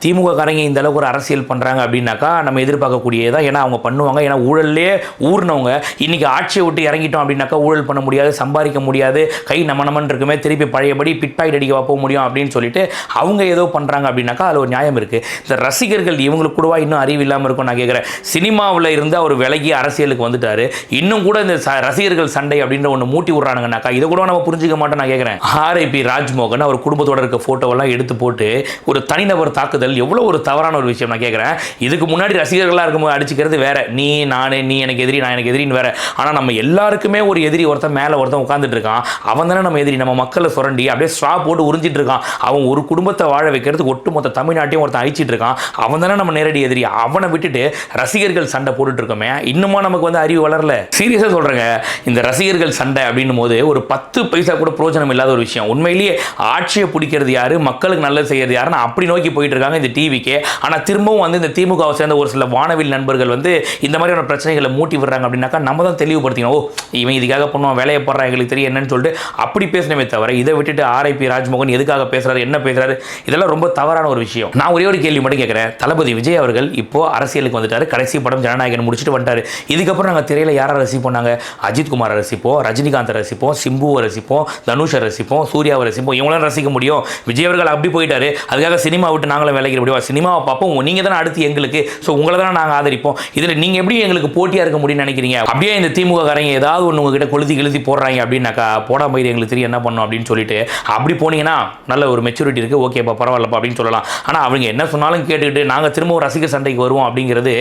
திமுக காரங்க இந்த அளவுக்கு ஒரு அரசியல் பண்றாங்க அப்படின்னாக்கா நம்ம எதிர்பார்க்கக்கூடியதா. ஏன்னா அவங்க பண்ணுவாங்க. ஏன்னா ஊழல்லே ஊர்னவங்க இன்னைக்கு ஆட்சியை விட்டு இறங்கிட்டோம் அப்படின்னாக்கா ஊழல் பண்ண முடியாது, சம்பாதிக்க முடியாது, கை நமன் இருக்குமே, திருப்பி பழையபடி பிட் பாக்கெட் அடிக்க போக முடியும் அப்படின்னு சொல்லிட்டு அவங்க ஏதோ பண்றாங்க அப்படின்னாக்கா அதில் ஒரு நியாயம் இருக்கு. இந்த ரசிகர்கள் இவங்களுக்கு கூடவா இன்னும் அறிவு இல்லாமல் இருக்கும் நான் கேட்குறேன். சினிமாவில் இருந்து அவர் விலகி அரசியலுக்கு வந்துட்டாரு, இன்னும் கூட இந்த ரசிகர்கள் சண்டை அப்படின்ற ஒன்று மூட்டி விடுறானுங்கனாக்கா இதை கூட நம்ம புரிஞ்சுக்க மாட்டோம் நான் கேட்குறேன். ஆர்ஐபி ராஜ்மோகன் அவர் குடும்பத்தோட இருக்க போட்டோவெல்லாம் எடுத்து போட்டு ஒரு தனிநபர் தாக்குதல் எவ்வளோ ஒரு தவறான ஒரு விஷயம் நான் கேட்குறேன். இதுக்கு முன்னாடி ரசிகர்களாக இருக்கும்போது அடிச்சுக்கிறது வேற, நீ நானே, நீ எனக்கு எதிரி நான் எனக்கு எதிரின்னு வேற. ஆனால் நம்ம எல்லாருக்குமே ஒரு எதிரி ஒருத்தன் மேலே ஒருத்தன் உட்காந்துட்டு இருக்கான். அவன் தானே நம்ம எதிரி. நம்ம மக்களை சுரண்டி அப்படியே ஸ்ட்ரா போட்டு உறிஞ்சிட்டு இருக்கான். அவன் ஒரு குடும்பத்தை வாழ வைக்கிறதுக்கு ஒட்டுமொத்த தமிழ்நாட்டையும் ஒருத்தன் அழிச்சிட்டு இருக்கான். அவன் தானே நம்ம நேரடி எதிரி. அவனை விட்டுட்டு ரசிகர்கள் சண்டை போட்டுட்டு இருக்கோமே, இன்னுமா நமக்கு வந்து அறிவு வளரல. சீரியஸாக சொல்றேங்க, இந்த ரசிகர்கள் சண்டை அப்படின்னும் போது ஒரு 10 பைசா கூட பிரோஜனம் இல்லாத ஒரு விஷயம். உண்மையிலேயே ஆட்சியை பிடிக்கிறது யாரு, மக்களுக்கு நல்லது செய்யறது யாருன்னு அப்படி நோக்கி போயிட்டு இருக்காங்க இந்த டிவிக்கே. ஆனால் திரும்பவும் வந்து இந்த திமுகவை சேர்ந்த ஒரு சில வானவில் நண்பர்கள் வந்து இந்த மாதிரியான பிரச்சனைகளை மூட்டி விடுறாங்க அப்படின்னாக்கா நம்ம தான் தெளிவுபடுத்திக்கணும். ஓ இவன் இதுக்காக பண்ணுவான், வேலையை போடுறான், எங்களுக்கு தெரியும் என்னன்னு சொல்லிட்டு அப்படி பேசணுமே தவிர இதை விட்டுட்டு ஆர்ஐபி ராஜ்மோகன் எதுக்காக பேசுறாரு, என்ன பேசுறாரு, இதெல்லாம் ரொம்ப தவறான ஒரு விஷயம். நான் ஒரே ஒரு கேள்வி மட்டும் கேட்கிறேன். தளபதி விஜய் அவர்கள் இப்போ அரசியலுக்கு வந்துட்டாரு. கடைசி படம் ஜனநாயகன் முடிச்சுட்டு வந்துட்டாரு. இதுக்கப்புறம் நாங்கள் திரையில யாரை ரசிப்போம்? நாங்கள் அஜித் குமாரை ரசிப்போம், ரஜினிகாந்தை ரசிப்போம், சிம்புவை ரசிப்போம், தனுஷை ரசிப்போம், சூர்யாவை ரசிப்போம். இவங்களாம் ரசிக்க முடியும். விஜய் அவர்கள் அப்படி போயிட்டாரு, அதுக்காக சினிமா விட்டு நாங்களும் விலகிட முடியும். சினிமாவை பார்ப்போம், நீங்க தானே அடுத்து எங்களுக்கு, ஸோ உங்களை தானே நாங்கள் ஆதரிப்போம். இதில் நீங்க எப்படி எங்களுக்கு போட்டியா இருக்க முடியும்னு நினைக்கிறீங்க? அப்படியே இந்த திமுக காரங்க ஏதாவது ஒன்று உங்ககிட்ட கொளுத்தி போடுறாங்க அப்படின்னாக்கா போடா மாதிரி எங்களுக்கு தெரியும் என்ன பண்ணும் அப்படின்னு சொல்லிட்டு அப்படி போனீங்கன்னா நல்ல ஒரு மெச்சூரிட்டி இருக்கு, ஓகேப்பா பரவாயில்லப்பா அப்படின்னு சொல்லலாம். ஆனால் அவங்க என்ன சொன்னாலும் கேட்டுக்கிட்டு நாங்கள் திரும்ப ரசிகர் சண்டைக்கு வருவோம் அப்படிங்கிறது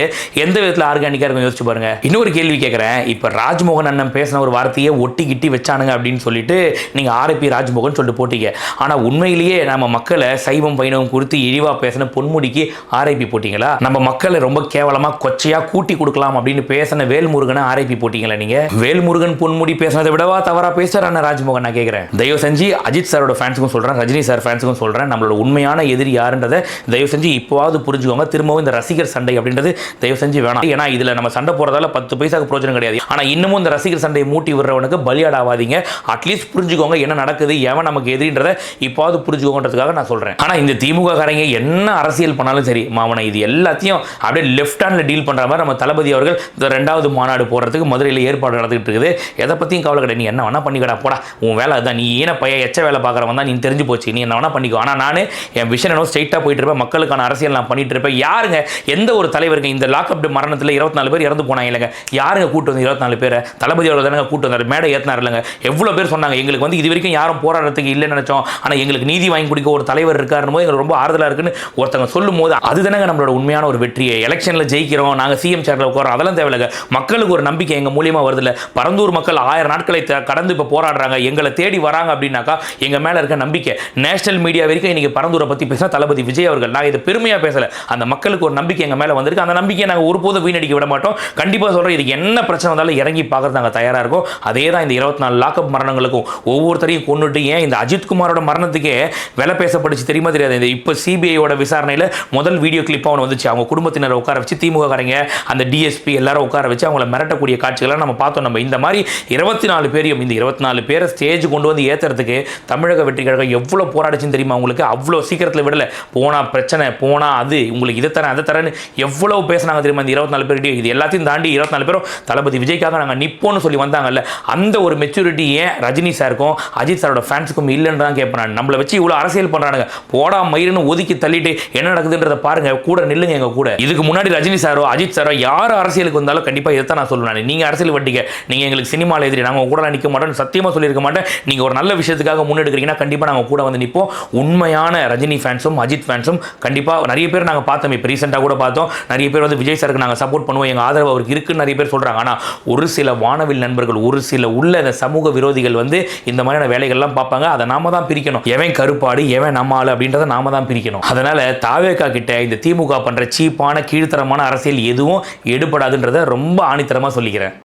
எந்த விதத்தில் ஆர்கானிக்காக இருக்கும் யோசிச்சு பாருங்க. இன்னொரு கேள்வி கேட்குறேன். இப்போ ராஜ்மோகன் அண்ணன் பேசின ஒரு வார்த்தையை ஒட்டி கிட்டி வச்சானுங்க அப்படின்னு சொல்லிட்டு நீங்கள் ஆர்ஐபி ராஜ்மோகன் சொல்லிட்டு போட்டீங்க. ஆனால் உண்மையிலேயே நம்ம மக்களை சைவம் வைணவம் குறித்து இழிவாக பேசின பொன்முடிக்கு ஆர்ஐபி போட்டீங்களா? நம்ம மக்களை ரொம்ப கேவலமாக கொச்சையாக கூட்டி கொடுக்கலாம் அப்படின்னு பேசின வேல்முருகனை ஆர்ஐபி போட்டீங்களா? நீங்கள் வேல்முருகன் பொன்முடி பேசினதை விடவா தவறா பேசுறான ராஜ்மோகன்? நான் கேட்கிறேன், தயவு செஞ்சு அஜித் சாரோட ஃபேன்ஸுக்கும் சொல்றேன், ரஜினி சார் ஃபேன்ஸுக்கும் சொல்றேன், நம்மளோட உண்மையான எதிரி யாருன்றதை தயவு செஞ்சு இப்போவாவது புரிஞ்சுக்கோங்க. திரும்பவும் இந்த ரசிகர் சண்டை அப்படின்றது தயவு செஞ்சு வேணாம். ஏன்னா இதுல நம்ம சண்டை போறதால 10 பைசாக்கு பிரோஜனம் கிடையாது. ஆனா இன்னமும் இந்த ரசிகர் சண்டையை மூட்டி விடுறவனுக்கு பலியாடாவாதீங்க. அட்லீஸ்ட் புரிஞ்சுக்கோங்க என்ன நடக்குது, எவன் நமக்கு எதிரின்றதை இப்போவாவது புரிஞ்சுக்கோன்றதுக்காக நான் சொல்றேன். ஆனா இந்த திமுக காரங்க என்ன அரசியல் பண்ணாலும் சரி மாவன இது எல்லாத்தையும் அப்படியே லெஃப்ட் ஹேண்ட்ல டீல் பண்ற மாதிரி நம்ம தளபதி அவர்கள் இந்த 2வது மாநாடு போறதுக்கு மதுரையில் ஏற்பாடு நடந்துகிட்டு இருக்குது. எதை பத்தியும் கவலை கிடையாது. நீ என்ன வேணா பண்ணிக்கடா, போடா உன் வேலை அதுதான், நீ ஏன பையன் எச்ச வேலை பார்க்குறவன் தான், நீ தெரிஞ்சு போச்சு, நீ என்ன வேணா பண்ணிக்கோ. ஆனால் நான் என் விஷயம் என்ன ஸ்ட்ரைட்டாக போயிட்டு இருப்பேன், மக்களுக்கான அரசியல் நான் பண்ணிட்டு இருப்பேன். யாருங்க எந்த ஒரு தலைவருக்கு இந்த லாக்அப் மரணத்தில் 24 பேர் இறந்து போனாங்க இல்லைங்க, யாருங்க கூட்டு வந்து 24 பேர்? தளபதி அவர்கள் தானே கூட்டு வந்தார், மேடை ஏற்றினார் இல்லைங்க. எவ்வளோ பேர் சொன்னாங்க எங்களுக்கு வந்து இது வரைக்கும் யாரும் போராடுறதுக்கு இல்லைன்னு நினைச்சோம், ஆனால் எங்களுக்கு நீதி வாங்கி கொடுக்க ஒரு தலைவர் இருக்காருன்னு போது எங்களுக்கு ரொம்ப ஆறுதலாக இருக்குன்னு ஒருத்தவங்க சொல்லும் போது அதுதானங்க நம்மளோட உண்மையான ஒரு வெற்றியை. எலெக்ஷனில் ஜெயிக்கிறோம், நாங்கள் சிஎம் சேர்ல உட்காரோம், அதெல்லாம் தேவையில்லைங்க. மக்களுக்கு ஒரு நம்பிக்கை எங்கள் மூலியமாக வருது இல்லை. பரந்தூர் மக்கள் 1000 நாட்களை கடந்து இப்போ போராடுறாங்க, எங்களை தேடி வராங்க அப்படின்னாக்கா எங்க மேல இருக்க நம்பிக்கை. நேஷனல் மீடியா வரைக்கும் இன்னைக்கு பரந்தூரை பத்தி பேசினா தளபதி விஜய் அவர்கள், நான் இது பெருமையா பேசல, அந்த மக்களுக்கு ஒரு நம்பிக்கை எங்க மேல வந்திருக்கு. அந்த நம்பிக்கையை நாங்கள் ஒருபோதும் வீணடிக்க விட மாட்டோம். கண்டிப்பா சொல்றேன், இதுக்கு என்ன பிரச்சனை வந்தாலும் இறங்கி பார்க்கறது நாங்கள் தயாரா இருக்கோம். அதே தான் இந்த 24 லாக்அப் மரணங்களுக்கும் ஒவ்வொருத்தரையும் கொண்டுட்டு ஏன் இந்த அஜித் குமாரோட மரணத்துக்கே விலை பேசப்பட்டுச்சு தெரியுமா தெரியாது. இந்த இப்போ சிபிஐயோட விசாரணையில் முதல் வீடியோ கிளிப் அவன் வந்துச்சு. அவங்க குடும்பத்தினரை உட்கார வச்சு திமுக காரங்க அந்த டிஎஸ்பி எல்லாரும் உட்கார வச்சு அவங்கள மிரட்டக்கூடிய காட்சிகளை நம்ம பார்த்தோம். நம்ம இந்த மாதிரி 24 பேரையும் இந்த 24 பேரை ஸ்டேஜ் கொண்டு வந்து ஏற்றுறதுக்கு தமிழக வெற்றி கழகம் எவ்வளோ போராடிச்சுன்னு தெரியுமா உங்களுக்கு? அவ்வளோ சீக்கிரத்தில் விடலை. போனா பிரச்சனை, போனா அது உங்களுக்கு இதை தரேன் அதை தரேன்னு எவ்வளோ பேசினாங்க தெரியுமா இந்த 24 பேர். இது எல்லாத்தையும் தாண்டி 24 பேரும் தளபதி விஜய்க்காக நாங்கள் நிப்போன்னு சொல்லி வந்தாங்கல்ல, அந்த ஒரு மெச்சூரிட்டி ஏன் ரஜினி சாருக்கும் அஜித் சாரோட ஃபேன்ஸுக்கும் இல்லைன்னு தான் கேட்பேன். நம்மளை வச்சு இவ்வளோ அரசியல் பண்ணுறானுங்க, போடா மயிர்னு ஒதுக்கி தள்ளிட்டு என்ன நடக்குதுன்றதை பாருங்க, கூட நில்லுங்க எங்க கூட. இதுக்கு முன்னாடி ரஜினி சாரோ அஜித் சாரோ யார் அரசியலுக்கு வந்தாலும் கண்டிப்பாக இதை தான் நான் சொல்லுவேன். நீங்க அரசியல் வட்டிக்க, நீங்க எங்களுக்கு சினிமாவில் எதிரி, நாங்கள் கூட நிற்க மாட்டோம், சத்தியமாக சொல்லியிருக்க மாட்டேன். நீங்க ஒரு நல்ல விஷயத்துக்காக முன்னெடுக்கிறீங்கன்னா கண்டிப்பாக நாங்கள் கூட வந்து நிற்போம். உண்மையான ரஜினி ஃபேன்ஸும் அஜித் ஃபேன்ஸும் கண்டிப்பாக நிறைய பேர் நாங்கள் பார்த்தோம். இப்போ ரீசெண்டாக கூட பார்த்தோம், நிறைய பேர் வந்து விஜய் சாருக்கு நாங்கள் சப்போர்ட் பண்ணுவோம், எங்கள் ஆதரவு அவருக்கு இருக்குன்னு நிறைய பேர் சொல்கிறாங்க. ஆனால் ஒரு சில வானவில் நண்பர்கள், ஒரு சில உள்ள இந்த சமூக விரோதிகள் வந்து இந்த மாதிரியான வேலைகள்லாம் பார்ப்பாங்க. அதை நாம தான் பிரிக்கணும். எவன் கருப்பாடு எவன் நம்ம ஆளு அப்படின்றத நாம தான் பிரிக்கணும். அதனால தாவேகா கிட்ட இந்த திமுக பண்ற சீப்பான கீழ்த்தரமான அரசியல் எதுவும் எடுபடாதுன்றதை ரொம்ப ஆணித்தரமாக சொல்லிக்கிறேன்.